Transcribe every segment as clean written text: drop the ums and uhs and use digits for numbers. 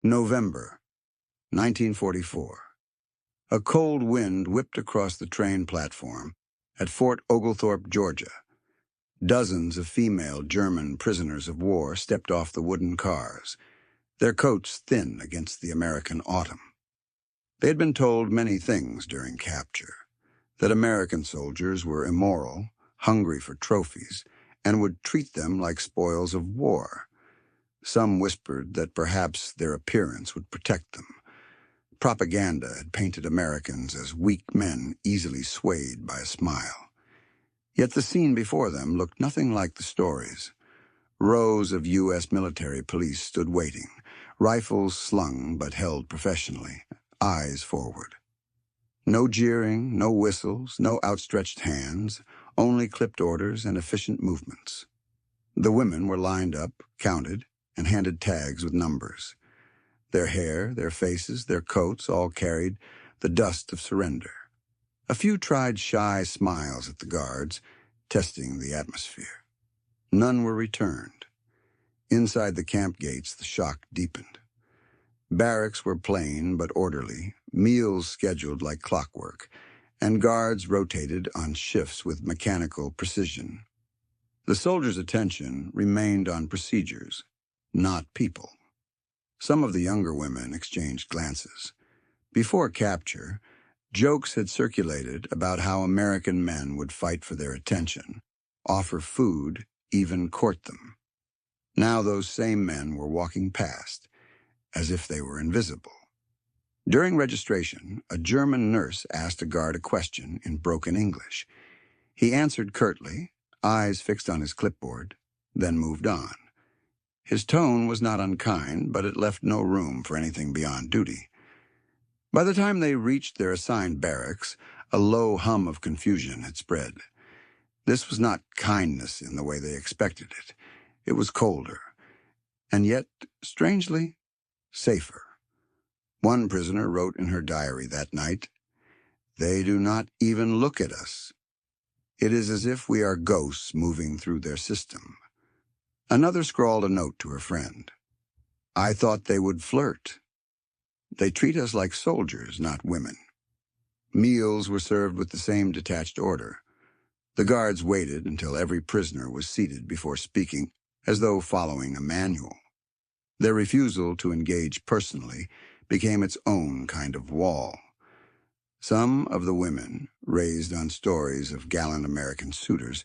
November, 1944. A cold wind whipped across the train platform at Fort Oglethorpe, Georgia. Dozens of female German prisoners of war stepped off the wooden cars, their coats thin against the American autumn. They had been told many things during capture, that American soldiers were immoral, hungry for trophies, and would treat them like spoils of war. Some whispered that perhaps their appearance would protect them. Propaganda had painted Americans as weak men easily swayed by a smile. Yet the scene before them looked nothing like the stories. Rows of U.S. military police stood waiting, rifles slung but held professionally, eyes forward. No jeering, no whistles, no outstretched hands, only clipped orders and efficient movements. The women were lined up, counted, and handed tags with numbers. Their hair, their faces, their coats all carried the dust of surrender. A few tried shy smiles at the guards, testing the atmosphere. None were returned. Inside the camp gates, the shock deepened. Barracks were plain but orderly, meals scheduled like clockwork, and guards rotated on shifts with mechanical precision. The soldiers' attention remained on procedures, not people. Some of the younger women exchanged glances. Before capture, jokes had circulated about how American men would fight for their attention, offer food, even court them. Now those same men were walking past, as if they were invisible. During registration, a German nurse asked a guard a question in broken English. He answered curtly, eyes fixed on his clipboard, then moved on. His tone was not unkind, but it left no room for anything beyond duty. By the time they reached their assigned barracks, a low hum of confusion had spread. This was not kindness in the way they expected it. It was colder, and yet, strangely, safer. One prisoner wrote in her diary that night, "They do not even look at us. It is as if we are ghosts moving through their system." Another scrawled a note to her friend. "I thought they would flirt. They treat us like soldiers, not women." Meals were served with the same detached order. The guards waited until every prisoner was seated before speaking, as though following a manual. Their refusal to engage personally became its own kind of wall. Some of the women, raised on stories of gallant American suitors,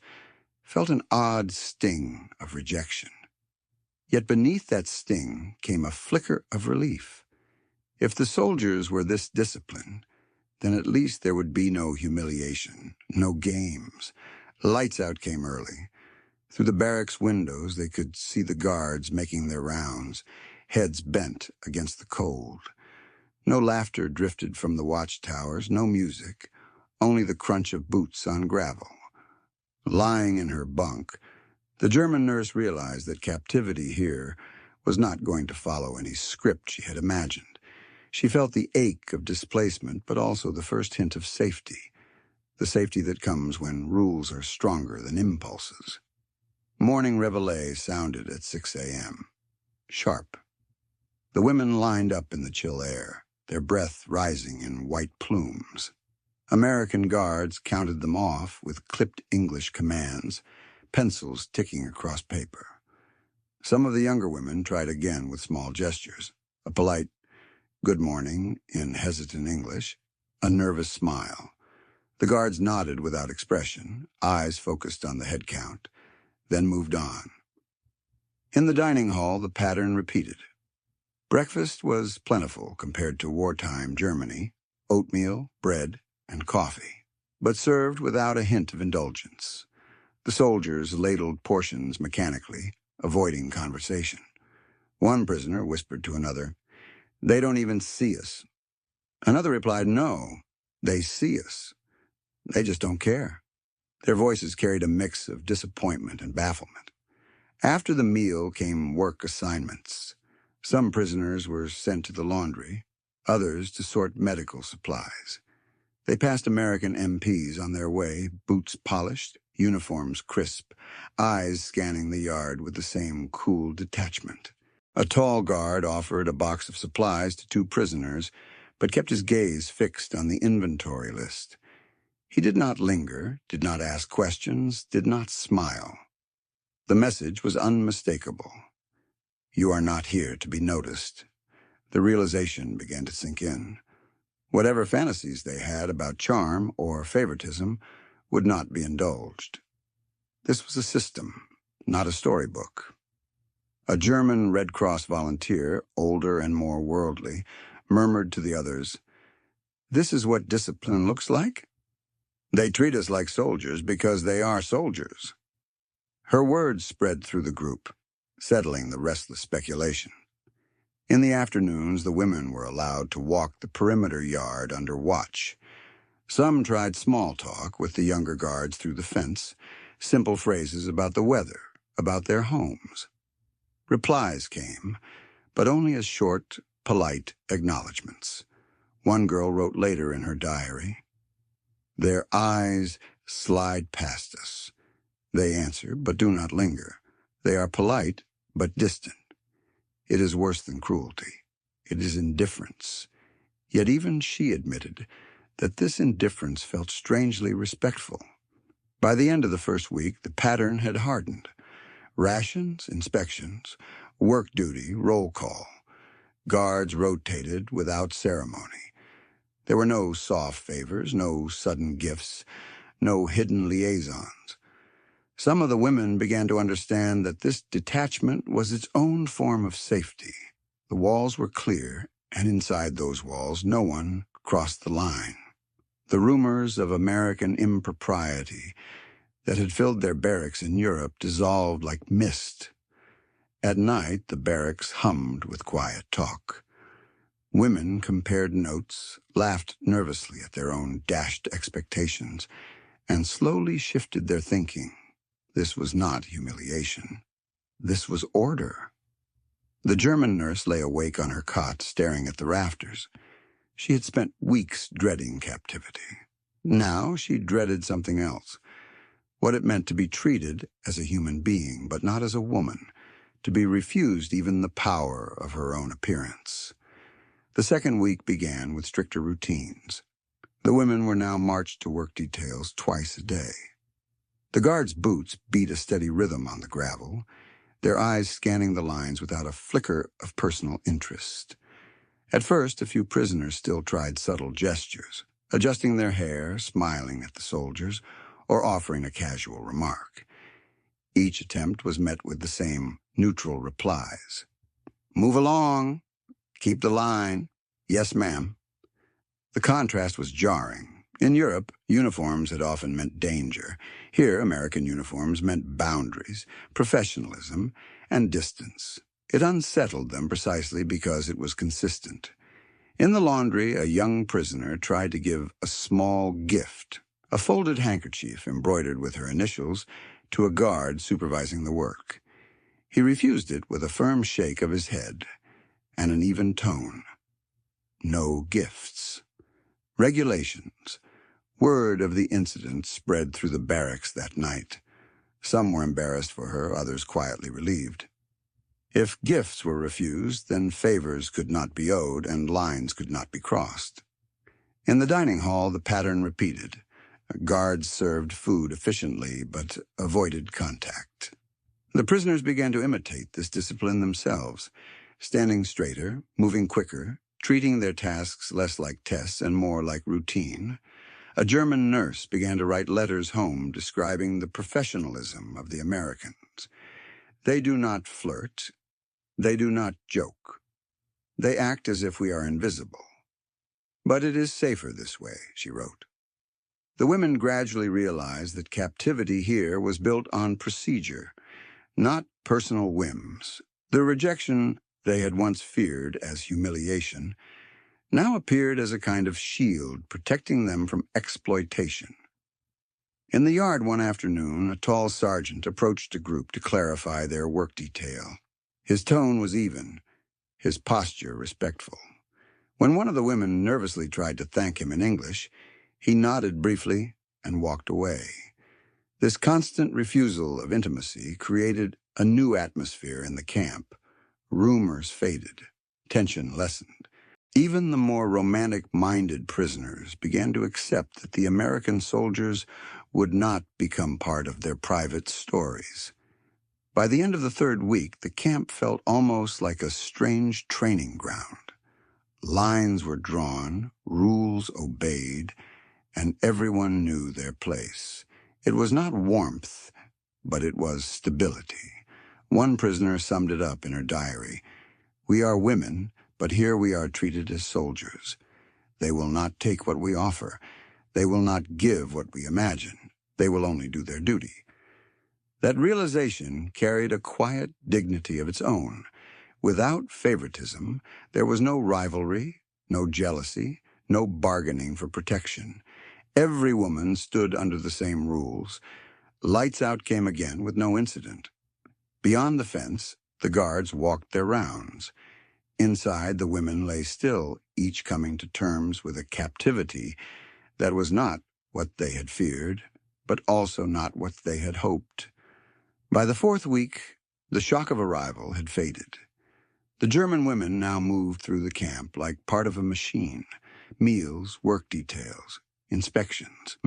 felt an odd sting of rejection. Yet beneath that sting came a flicker of relief. If the soldiers were this disciplined, then at least there would be no humiliation, no games. Lights out came early. Through the barracks windows, they could see the guards making their rounds, heads bent against the cold. No laughter drifted from the watchtowers, no music, only the crunch of boots on gravel. Lying in her bunk, the German nurse realized that captivity here was not going to follow any script she had imagined. She felt the ache of displacement, but also the first hint of safety, the safety that comes when rules are stronger than impulses. Morning reveille sounded at 6 a.m. Sharp. The women lined up in the chill air, their breath rising in white plumes. American guards counted them off with clipped English commands, pencils ticking across paper. Some of the younger women tried again with small gestures, a polite "good morning" in hesitant English, a nervous smile. The guards nodded without expression, eyes focused on the head count, then moved on. In the dining hall, the pattern repeated. Breakfast was plentiful compared to wartime Germany, oatmeal, bread, and coffee, but served without a hint of indulgence. The soldiers ladled portions mechanically, avoiding conversation. One prisoner whispered to another, "They don't even see us." Another replied, "No, they see us. They just don't care." Their voices carried a mix of disappointment and bafflement. After the meal came work assignments. Some prisoners were sent to the laundry, others to sort medical supplies. They passed American MPs on their way, boots polished, uniforms crisp, eyes scanning the yard with the same cool detachment. A tall guard offered a box of supplies to two prisoners, but kept his gaze fixed on the inventory list. He did not linger, did not ask questions, did not smile. The message was unmistakable. You are not here to be noticed. The realization began to sink in. Whatever fantasies they had about charm or favoritism would not be indulged. This was a system, not a storybook. A German Red Cross volunteer, older and more worldly, murmured to the others, "This is what discipline looks like? They treat us like soldiers because they are soldiers." Her words spread through the group, settling the restless speculation. In the afternoons, the women were allowed to walk the perimeter yard under watch. Some tried small talk with the younger guards through the fence, simple phrases about the weather, about their homes. Replies came, but only as short, polite acknowledgments. One girl wrote later in her diary, "Their eyes slide past us. They answer, but do not linger. They are polite, but distant. It is worse than cruelty. It is indifference." Yet even she admitted that this indifference felt strangely respectful. By the end of the first week, the pattern had hardened. Rations, inspections, work duty, roll call. Guards rotated without ceremony. There were no soft favors, no sudden gifts, no hidden liaisons. Some of the women began to understand that this detachment was its own form of safety. The walls were clear, and inside those walls no one crossed the line. The rumors of American impropriety that had filled their barracks in Europe dissolved like mist. At night, the barracks hummed with quiet talk. Women compared notes, laughed nervously at their own dashed expectations, and slowly shifted their thinking. This was not humiliation. This was order. The German nurse lay awake on her cot, staring at the rafters. She had spent weeks dreading captivity. Now she dreaded something else. What it meant to be treated as a human being, but not as a woman, to be refused even the power of her own appearance. The second week began with stricter routines. The women were now marched to work details twice a day. The guards' boots beat a steady rhythm on the gravel, their eyes scanning the lines without a flicker of personal interest. At first, a few prisoners still tried subtle gestures, adjusting their hair, smiling at the soldiers, or offering a casual remark. Each attempt was met with the same neutral replies. "Move along. Keep the line. Yes, ma'am." The contrast was jarring. In Europe, uniforms had often meant danger. Here, American uniforms meant boundaries, professionalism, and distance. It unsettled them precisely because it was consistent. In the laundry, a young prisoner tried to give a small gift, a folded handkerchief embroidered with her initials, to a guard supervising the work. He refused it with a firm shake of his head and an even tone. No gifts. Regulations. Word of the incident spread through the barracks that night. Some were embarrassed for her, others quietly relieved. If gifts were refused, then favors could not be owed and lines could not be crossed. In the dining hall, the pattern repeated. Guards served food efficiently, but avoided contact. The prisoners began to imitate this discipline themselves, standing straighter, moving quicker, treating their tasks less like tests and more like routine. A German nurse began to write letters home describing the professionalism of the Americans. "They do not flirt. They do not joke. They act as if we are invisible. But it is safer this way," she wrote. The women gradually realized that captivity here was built on procedure, not personal whims. The rejection they had once feared as humiliation now appeared as a kind of shield protecting them from exploitation. In the yard one afternoon, a tall sergeant approached a group to clarify their work detail. His tone was even, his posture respectful. When one of the women nervously tried to thank him in English, he nodded briefly and walked away. This constant refusal of intimacy created a new atmosphere in the camp, Rumors faded. Tension lessened. Even the more romantic-minded prisoners began to accept that the American soldiers would not become part of their private stories. By the end of the third week, the camp felt almost like a strange training ground. Lines were drawn, rules obeyed, and everyone knew their place. It was not warmth, but it was stability. One prisoner summed it up in her diary. "We are women, but here we are treated as soldiers. They will not take what we offer. They will not give what we imagine. They will only do their duty." That realization carried a quiet dignity of its own. Without favoritism, there was no rivalry, no jealousy, no bargaining for protection. Every woman stood under the same rules. Lights out came again with no incident. Beyond the fence, the guards walked their rounds. Inside, the women lay still, each coming to terms with a captivity that was not what they had feared, but also not what they had hoped. By the fourth week, the shock of arrival had faded. The German women now moved through the camp like part of a machine. Meals, work details, inspections.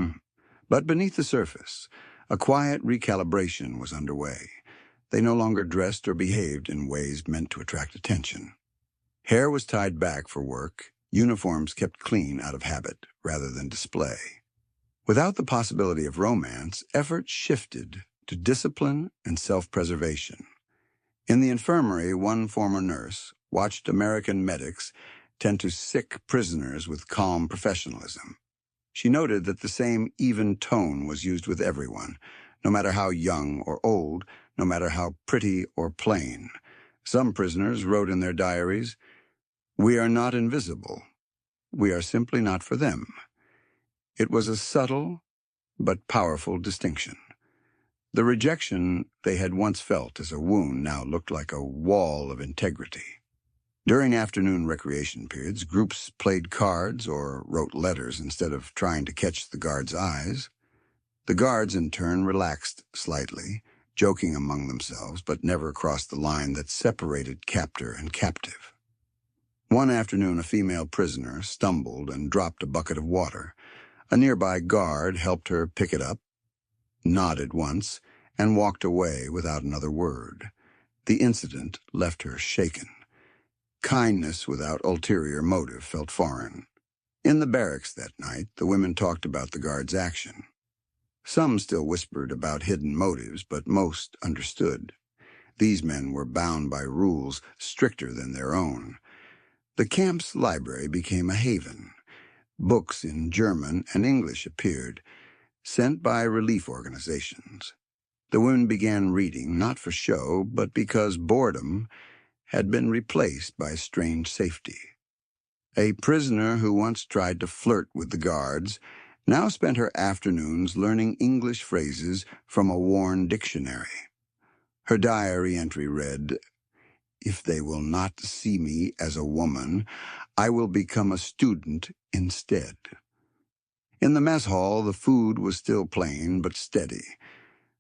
But beneath the surface, a quiet recalibration was underway. They no longer dressed or behaved in ways meant to attract attention. Hair was tied back for work, uniforms kept clean out of habit rather than display. Without the possibility of romance, effort shifted to discipline and self-preservation. In the infirmary, one former nurse watched American medics tend to sick prisoners with calm professionalism. She noted that the same even tone was used with everyone, no matter how young or old, no matter how pretty or plain. Some prisoners wrote in their diaries, "We are not invisible. We are simply not for them." It was a subtle but powerful distinction. The rejection they had once felt as a wound now looked like a wall of integrity. During afternoon recreation periods, groups played cards or wrote letters instead of trying to catch the guards' eyes. The guards, in turn, relaxed slightly, joking among themselves, but never crossed the line that separated captor and captive. One afternoon, a female prisoner stumbled and dropped a bucket of water. A nearby guard helped her pick it up, nodded once, and walked away without another word. The incident left her shaken. Kindness without ulterior motive felt foreign. In the barracks that night, the women talked about the guard's action. Some still whispered about hidden motives, but most understood. These men were bound by rules stricter than their own. The camp's library became a haven. Books in German and English appeared, sent by relief organizations. The women began reading, not for show, but because boredom had been replaced by strange safety. A prisoner who once tried to flirt with the guards now spent her afternoons learning English phrases from a worn dictionary. Her diary entry read, "If they will not see me as a woman, I will become a student instead." In the mess hall, the food was still plain but steady.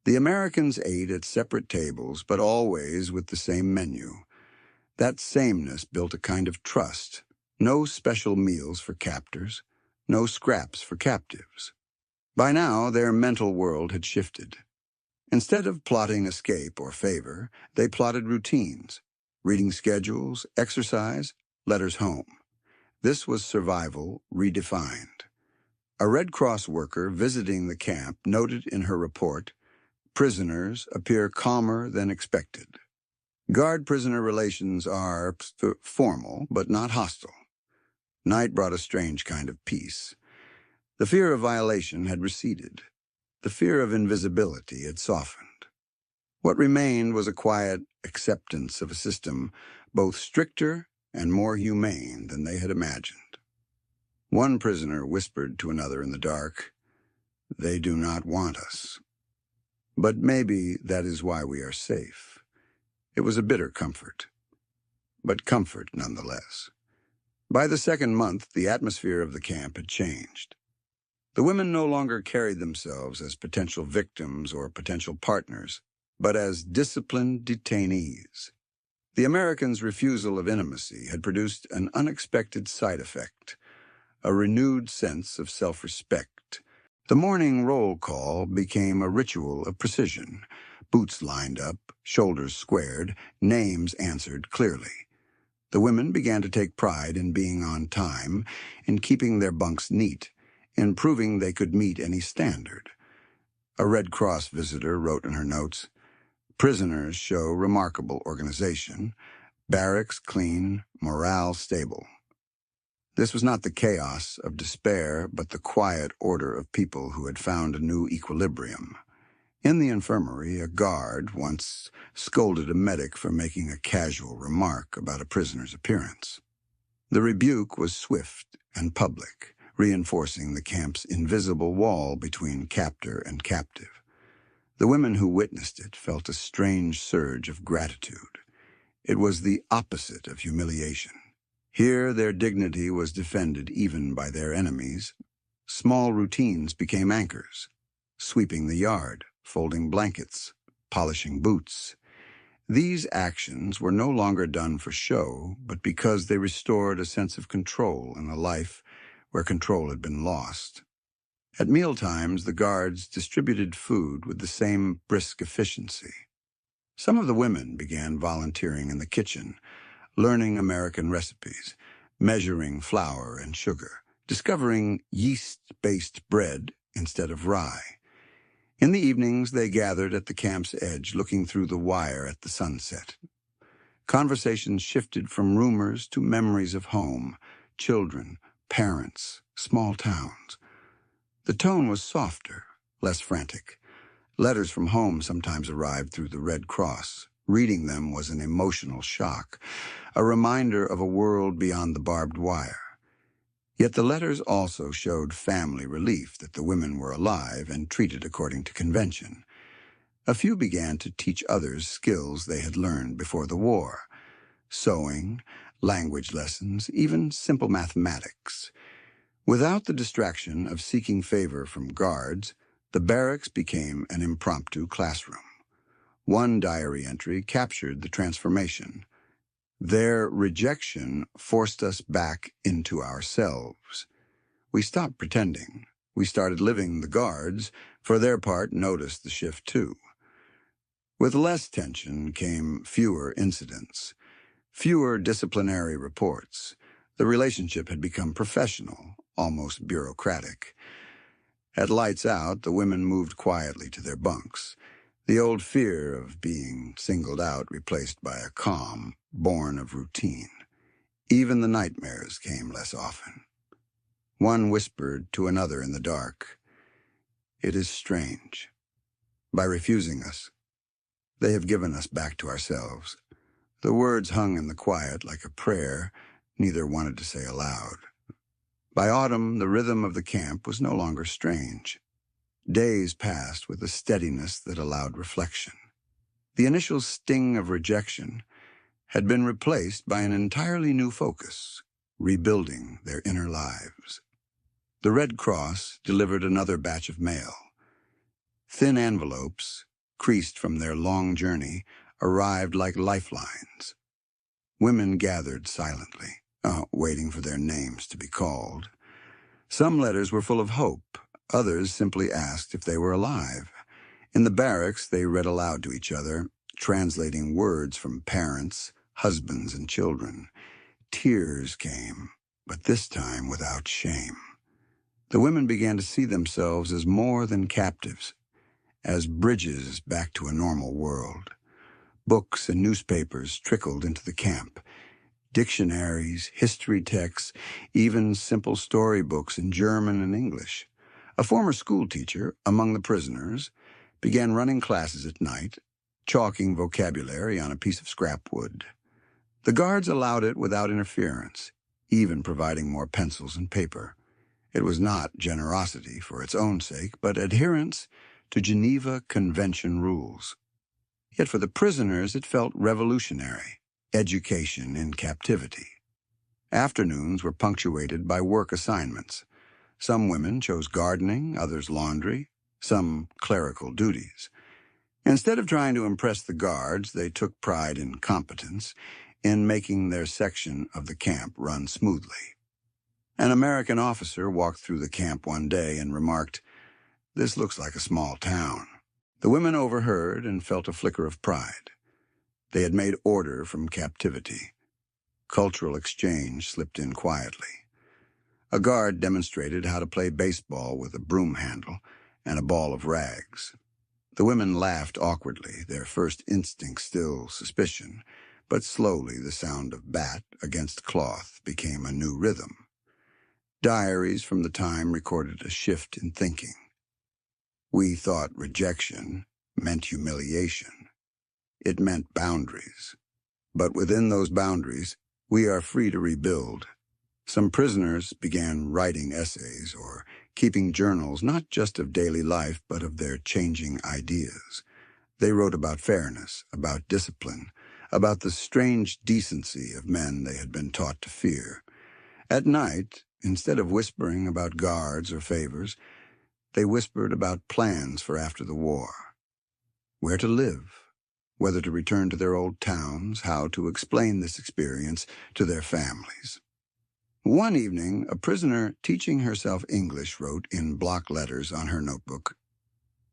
The Americans ate at separate tables, but always with the same menu. That sameness built a kind of trust. No special meals for captors, no scraps for captives. By now, their mental world had shifted. Instead of plotting escape or favor, they plotted routines, reading schedules, exercise, letters home. This was survival redefined. A Red Cross worker visiting the camp noted in her report, "Prisoners appear calmer than expected." Guard-prisoner relations are formal, but not hostile. Night brought a strange kind of peace. The fear of violation had receded. The fear of invisibility had softened. What remained was a quiet acceptance of a system both stricter and more humane than they had imagined. One prisoner whispered to another in the dark, "They do not want us. But maybe that is why we are safe." It was a bitter comfort, but comfort nonetheless. By the second month, the atmosphere of the camp had changed. The women no longer carried themselves as potential victims or potential partners, but as disciplined detainees. The Americans' refusal of intimacy had produced an unexpected side effect, a renewed sense of self-respect. The morning roll call became a ritual of precision. Boots lined up, shoulders squared, names answered clearly. The women began to take pride in being on time, in keeping their bunks neat, in proving they could meet any standard. A Red Cross visitor wrote in her notes, "Prisoners show remarkable organization. Barracks clean, morale stable." This was not the chaos of despair, but the quiet order of people who had found a new equilibrium. In the infirmary, a guard once scolded a medic for making a casual remark about a prisoner's appearance. The rebuke was swift and public, reinforcing the camp's invisible wall between captor and captive. The women who witnessed it felt a strange surge of gratitude. It was the opposite of humiliation. Here their dignity was defended even by their enemies. Small routines became anchors, sweeping the yard, folding blankets, polishing boots. These actions were no longer done for show, but because they restored a sense of control in a life where control had been lost. At mealtimes, the guards distributed food with the same brisk efficiency. Some of the women began volunteering in the kitchen, learning American recipes, measuring flour and sugar, discovering yeast-based bread instead of rye. In the evenings, they gathered at the camp's edge, looking through the wire at the sunset. Conversations shifted from rumors to memories of home, children, parents, small towns. The tone was softer, less frantic. Letters from home sometimes arrived through the Red Cross. Reading them was an emotional shock, a reminder of a world beyond the barbed wire. Yet the letters also showed family relief that the women were alive and treated according to convention. A few began to teach others skills they had learned before the war: sewing, language lessons, even simple mathematics. Without the distraction of seeking favor from guards, the barracks became an impromptu classroom. One diary entry captured the transformation. "Their rejection forced us back into ourselves. We stopped pretending. We started living." The guards, for their part, noticed the shift too. With less tension came fewer incidents, fewer disciplinary reports. The relationship had become professional, almost bureaucratic. At lights out, the women moved quietly to their bunks, the old fear of being singled out replaced by a calm born of routine. Even the nightmares came less often. One whispered to another in the dark, "It is strange. By refusing us, they have given us back to ourselves." The words hung in the quiet like a prayer neither wanted to say aloud. By autumn, the rhythm of the camp was no longer strange. Days passed with a steadiness that allowed reflection. The initial sting of rejection had been replaced by an entirely new focus, rebuilding their inner lives. The Red Cross delivered another batch of mail. Thin envelopes, creased from their long journey, arrived like lifelines. Women gathered silently, waiting for their names to be called. Some letters were full of hope. Others simply asked if they were alive. In the barracks, they read aloud to each other, translating words from parents, husbands, and children. Tears came, but this time without shame. The women began to see themselves as more than captives, as bridges back to a normal world. Books and newspapers trickled into the camp. Dictionaries, history texts, even simple storybooks in German and English. A former schoolteacher among the prisoners began running classes at night, chalking vocabulary on a piece of scrap wood. The guards allowed it without interference, even providing more pencils and paper. It was not generosity for its own sake, but adherence to Geneva Convention rules. Yet for the prisoners it felt revolutionary, education in captivity. Afternoons were punctuated by work assignments. Some women chose gardening, others laundry, some clerical duties. Instead of trying to impress the guards, they took pride in competence, in making their section of the camp run smoothly. An American officer walked through the camp one day and remarked, "This looks like a small town." The women overheard and felt a flicker of pride. They had made order from captivity. Cultural exchange slipped in quietly. A guard demonstrated how to play baseball with a broom handle and a ball of rags. The women laughed awkwardly, their first instinct still suspicion, but slowly the sound of bat against cloth became a new rhythm. Diaries from the time recorded a shift in thinking. We thought rejection meant humiliation. It meant boundaries. But within those boundaries, we are free to rebuild. Some prisoners began writing essays or keeping journals not just of daily life but of their changing ideas. They wrote about fairness, about discipline, about the strange decency of men they had been taught to fear. At night, instead of whispering about guards or favors, they whispered about plans for after the war. Where to live, whether to return to their old towns, how to explain this experience to their families. One evening, a prisoner teaching herself English wrote in block letters on her notebook,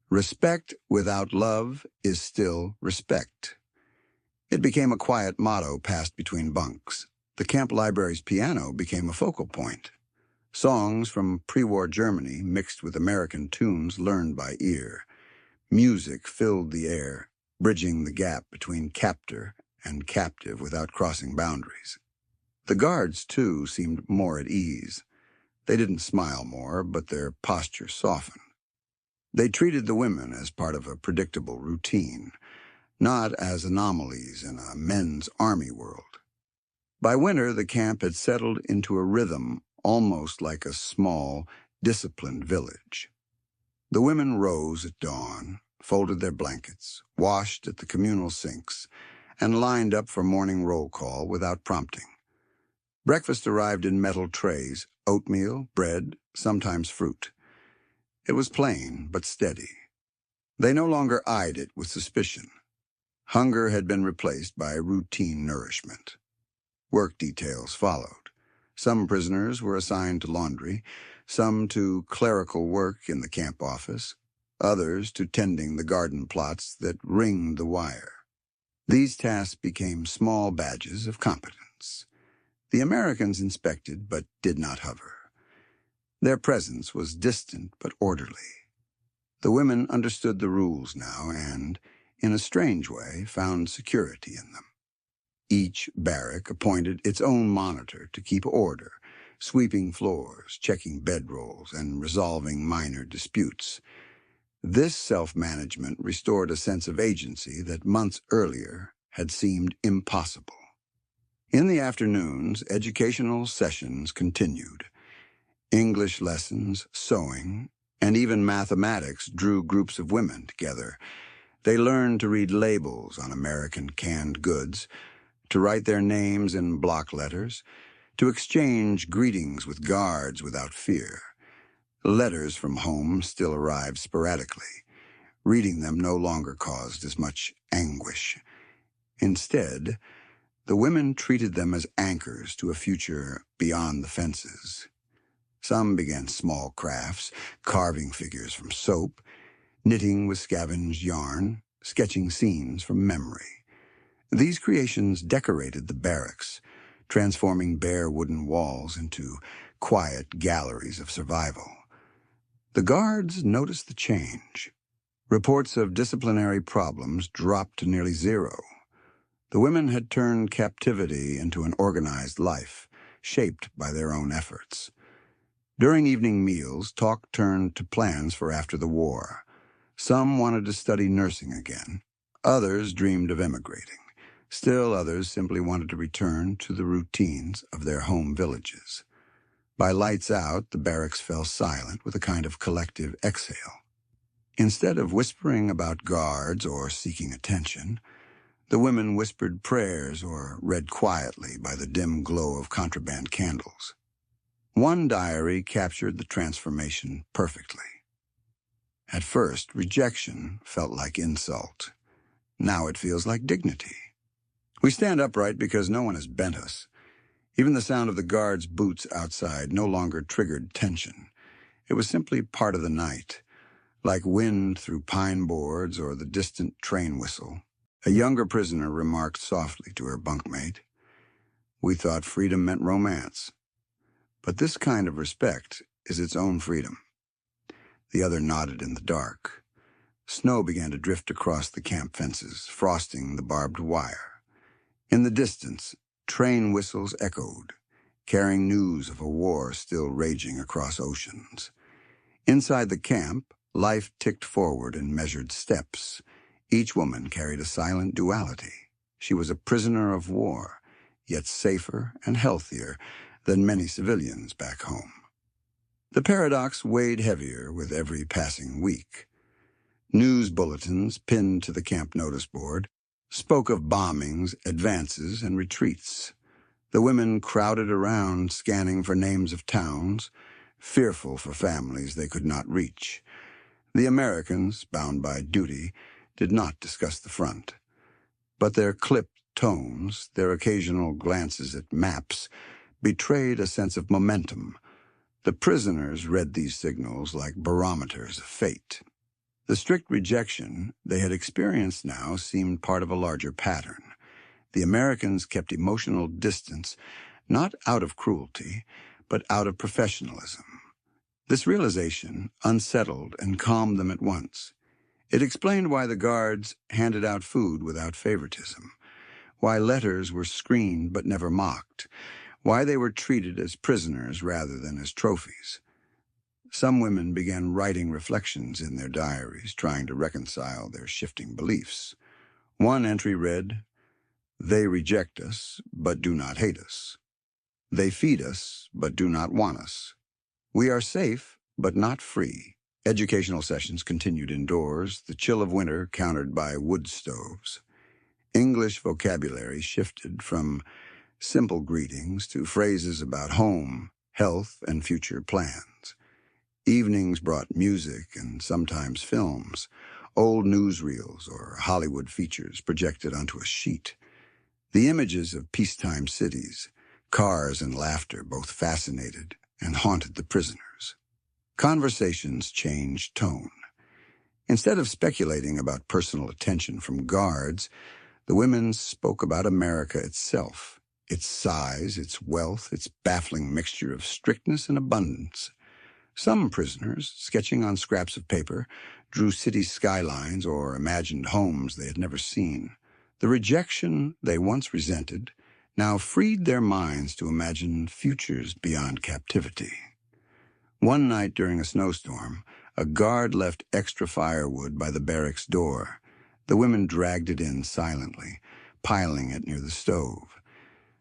"Respect without love is still respect." It became a quiet motto passed between bunks. The camp library's piano became a focal point. Songs from pre-war Germany mixed with American tunes learned by ear. Music filled the air, bridging the gap between captor and captive without crossing boundaries. The guards, too, seemed more at ease. They didn't smile more, but their posture softened. They treated the women as part of a predictable routine, not as anomalies in a men's army world. By winter, the camp had settled into a rhythm almost like a small, disciplined village. The women rose at dawn, folded their blankets, washed at the communal sinks, and lined up for morning roll call without prompting. Breakfast arrived in metal trays, oatmeal, bread, sometimes fruit. It was plain but steady. They no longer eyed it with suspicion. Hunger had been replaced by routine nourishment. Work details followed. Some prisoners were assigned to laundry, some to clerical work in the camp office, others to tending the garden plots that ringed the wire. These tasks became small badges of competence. The Americans inspected but did not hover. Their presence was distant but orderly. The women understood the rules now and, in a strange way, found security in them. Each barrack appointed its own monitor to keep order, sweeping floors, checking bedrolls, and resolving minor disputes. This self-management restored a sense of agency that months earlier had seemed impossible. In the afternoons, educational sessions continued. English lessons, sewing, and even mathematics drew groups of women together. They learned to read labels on American canned goods, to write their names in block letters, to exchange greetings with guards without fear. Letters from home still arrived sporadically. Reading them no longer caused as much anguish. Instead, the women treated them as anchors to a future beyond the fences. Some began small crafts, carving figures from soap, knitting with scavenged yarn, sketching scenes from memory. These creations decorated the barracks, transforming bare wooden walls into quiet galleries of survival. The guards noticed the change. Reports of disciplinary problems dropped to nearly zero. The women had turned captivity into an organized life, shaped by their own efforts. During evening meals, talk turned to plans for after the war. Some wanted to study nursing again. Others dreamed of emigrating. Still others simply wanted to return to the routines of their home villages. By lights out, the barracks fell silent with a kind of collective exhale. Instead of whispering about guards or seeking attention, the women whispered prayers or read quietly by the dim glow of contraband candles. One diary captured the transformation perfectly. At first, rejection felt like insult. Now it feels like dignity. We stand upright because no one has bent us. Even the sound of the guards' boots outside no longer triggered tension. It was simply part of the night, like wind through pine boards or the distant train whistle. A younger prisoner remarked softly to her bunkmate, "We thought freedom meant romance. But this kind of respect is its own freedom." The other nodded in the dark. Snow began to drift across the camp fences, frosting the barbed wire. In the distance, train whistles echoed, carrying news of a war still raging across oceans. Inside the camp, life ticked forward in measured steps. Each woman carried a silent duality. She was a prisoner of war, yet safer and healthier than many civilians back home. The paradox weighed heavier with every passing week. News bulletins pinned to the camp notice board spoke of bombings, advances, and retreats. The women crowded around, scanning for names of towns, fearful for families they could not reach. The Americans, bound by duty, did not discuss the front. But their clipped tones, their occasional glances at maps, betrayed a sense of momentum. The prisoners read these signals like barometers of fate. The strict rejection they had experienced now seemed part of a larger pattern. The Americans kept emotional distance, not out of cruelty, but out of professionalism. This realization unsettled and calmed them at once. It explained why the guards handed out food without favoritism, why letters were screened but never mocked, why they were treated as prisoners rather than as trophies. Some women began writing reflections in their diaries, trying to reconcile their shifting beliefs. One entry read, "They reject us, but do not hate us. They feed us, but do not want us. We are safe, but not free." Educational sessions continued indoors, the chill of winter countered by wood stoves. English vocabulary shifted from simple greetings to phrases about home, health, and future plans. Evenings brought music and sometimes films, old newsreels or Hollywood features projected onto a sheet. The images of peacetime cities, cars and laughter both fascinated and haunted the prisoners. Conversations changed tone. Instead of speculating about personal attention from guards, the women spoke about America itself, its size, its wealth, its baffling mixture of strictness and abundance. Some prisoners, sketching on scraps of paper, drew city skylines or imagined homes they had never seen. The rejection they once resented now freed their minds to imagine futures beyond captivity. One night during a snowstorm, a guard left extra firewood by the barracks door. The women dragged it in silently, piling it near the stove.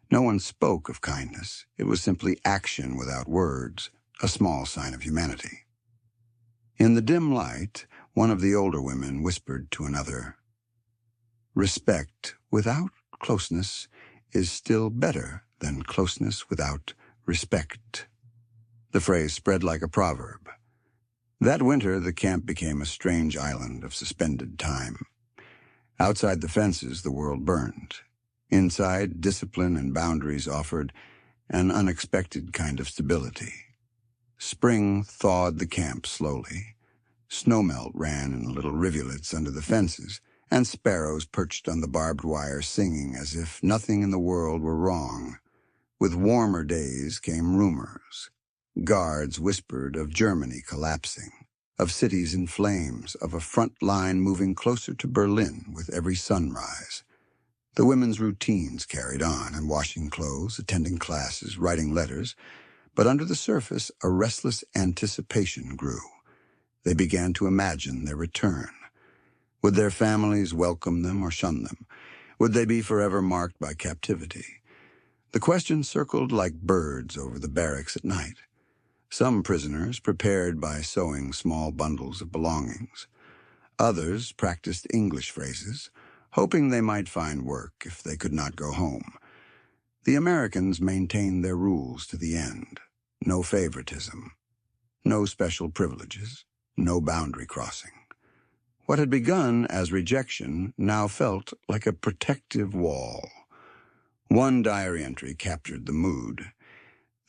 No one spoke of kindness. It was simply action without words, a small sign of humanity. In the dim light, one of the older women whispered to another, "Respect without closeness is still better than closeness without respect." The phrase spread like a proverb. That winter, the camp became a strange island of suspended time. Outside the fences, the world burned. Inside, discipline and boundaries offered an unexpected kind of stability. Spring thawed the camp slowly. Snowmelt ran in little rivulets under the fences, and sparrows perched on the barbed wire singing as if nothing in the world were wrong. With warmer days came rumors. Guards whispered of Germany collapsing, of cities in flames, of a front line moving closer to Berlin with every sunrise. The women's routines carried on, and washing clothes, attending classes, writing letters, but under the surface a restless anticipation grew. They began to imagine their return. Would their families welcome them or shun them? Would they be forever marked by captivity? The question circled like birds over the barracks at night. Some prisoners prepared by sewing small bundles of belongings. Others practiced English phrases, hoping they might find work if they could not go home. The Americans maintained their rules to the end. No favoritism, no special privileges, no boundary crossing. What had begun as rejection now felt like a protective wall. One diary entry captured the mood.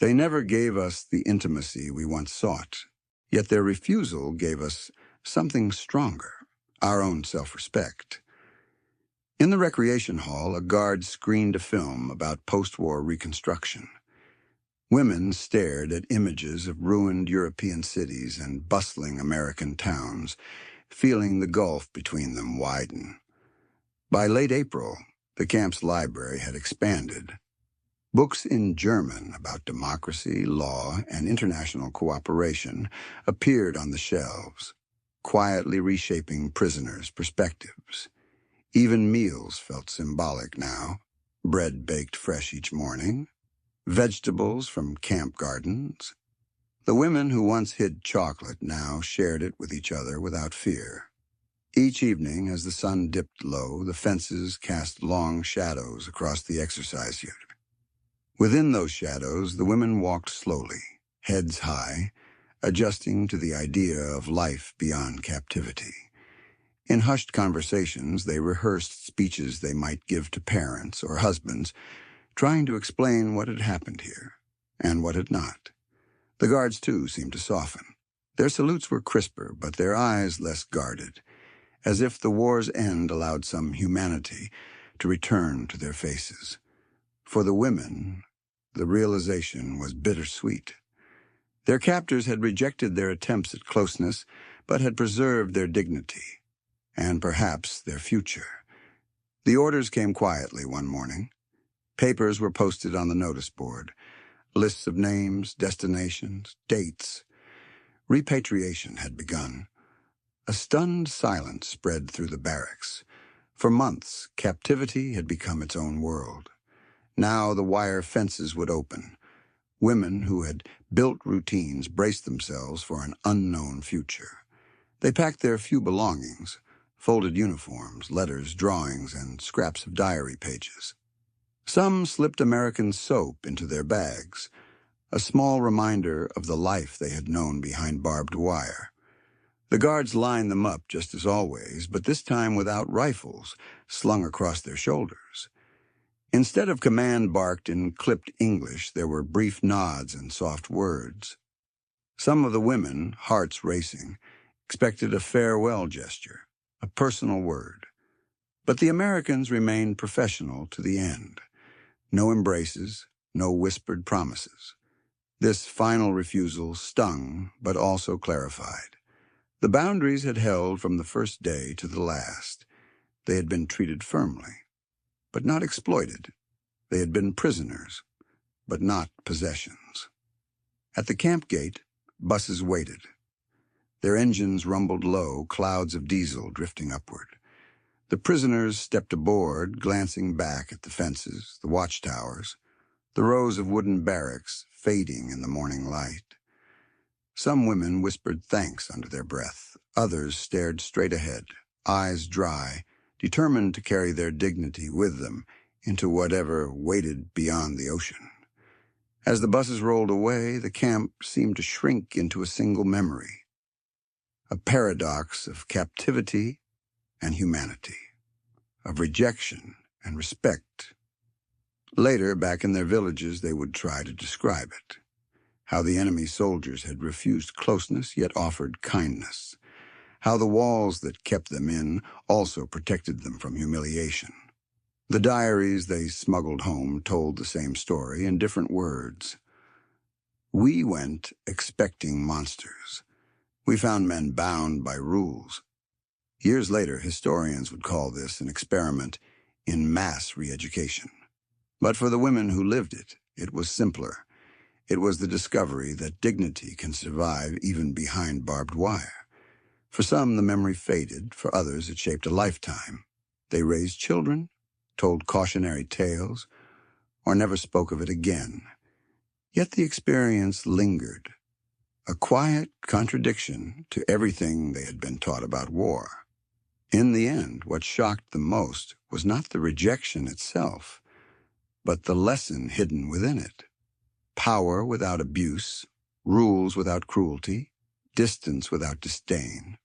They never gave us the intimacy we once sought, yet their refusal gave us something stronger, our own self-respect. In the recreation hall, a guard screened a film about post-war reconstruction. Women stared at images of ruined European cities and bustling American towns, feeling the gulf between them widen. By late April, the camp's library had expanded. Books in German about democracy, law, and international cooperation appeared on the shelves, quietly reshaping prisoners' perspectives. Even meals felt symbolic now, bread baked fresh each morning, vegetables from camp gardens. The women who once hid chocolate now shared it with each other without fear. Each evening, as the sun dipped low, the fences cast long shadows across the exercise yard. Within those shadows, the women walked slowly, heads high, adjusting to the idea of life beyond captivity. In hushed conversations, they rehearsed speeches they might give to parents or husbands, trying to explain what had happened here, and what had not. The guards, too, seemed to soften. Their salutes were crisper, but their eyes less guarded, as if the war's end allowed some humanity to return to their faces. For the women, the realization was bittersweet. Their captors had rejected their attempts at closeness, but had preserved their dignity, and perhaps their future. The orders came quietly one morning. Papers were posted on the notice board, lists of names, destinations, dates. Repatriation had begun. A stunned silence spread through the barracks. For months, captivity had become its own world. Now the wire fences would open. Women who had built routines braced themselves for an unknown future. They packed their few belongings, folded uniforms, letters, drawings, and scraps of diary pages. Some slipped American soap into their bags, a small reminder of the life they had known behind barbed wire. The guards lined them up just as always, but this time without rifles slung across their shoulders. Instead of command barked in clipped English, there were brief nods and soft words. Some of the women, hearts racing, expected a farewell gesture, a personal word. But the Americans remained professional to the end. No embraces, no whispered promises. This final refusal stung, but also clarified. The boundaries had held from the first day to the last. They had been treated firmly, but not exploited. They had been prisoners, but not possessions. At the camp gate, buses waited. Their engines rumbled low, clouds of diesel drifting upward. The prisoners stepped aboard, glancing back at the fences, the watchtowers, the rows of wooden barracks fading in the morning light. Some women whispered thanks under their breath. Others stared straight ahead, eyes dry, determined to carry their dignity with them into whatever waited beyond the ocean. As the buses rolled away, the camp seemed to shrink into a single memory, a paradox of captivity and humanity, of rejection and respect. Later, back in their villages, they would try to describe it, how the enemy soldiers had refused closeness yet offered kindness, how the walls that kept them in also protected them from humiliation. The diaries they smuggled home told the same story in different words. We went expecting monsters. We found men bound by rules. Years later, historians would call this an experiment in mass re-education. But for the women who lived it, it was simpler. It was the discovery that dignity can survive even behind barbed wire. For some, the memory faded. For others, it shaped a lifetime. They raised children, told cautionary tales, or never spoke of it again. Yet the experience lingered, a quiet contradiction to everything they had been taught about war. In the end, what shocked them most was not the rejection itself, but the lesson hidden within it. Power without abuse, rules without cruelty, distance without disdain.